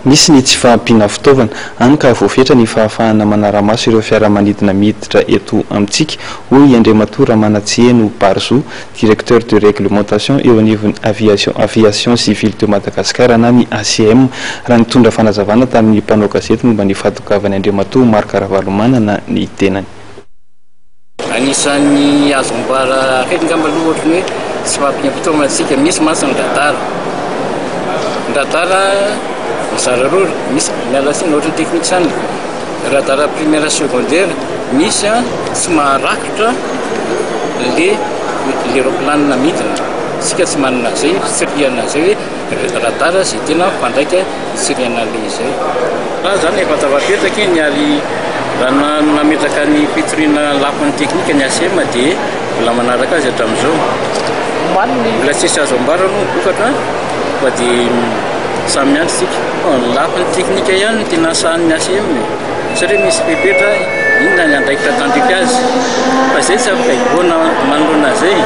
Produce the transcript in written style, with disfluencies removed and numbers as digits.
Misy ny tsy fahampiana fitaovana any ka voafetra ny fahafahana manara-maso ireo fiaramanidina miditra eto amintsika, hoy Andriamatoa Ramanatsieno Barzo, directeur de réglementation eo anivon'ny aviation civile de Madagascar na ny ACM, raha nitondra fanazavana tamin'ny mpanao gazety momba ny fahatogavan'ny Andriamatoa Marc Ravalomanana ny tenany. Anisan'ny azomboara akaiky ngamba aloha ohatry hoe tsy fahampiana fitaovana tsika, misy masina radara mizara roa, misy mialasina ohatry ny teknika zany radara primaire secondaire, misy tsy maharakotra le aéroplanina midina, sika tsy manana zay tsiriana zay hoe radara zay tena fandraika tsiriana le zay. Raha zany efa tavapetraka ny ary raha nametraka ny fitoriana lapan'ny teknika ny ACM dia mbola manaraka azy hatramin'izao. Mbola tsisy azo ambara no vokatra fa dia samy andro sika. Ny lapan'ny teknika ihany tena sahan'ny ACM satria misy pepetra inona ny andraikitra tandrika azy fa zay tsy afaka hivoana manoloana zay.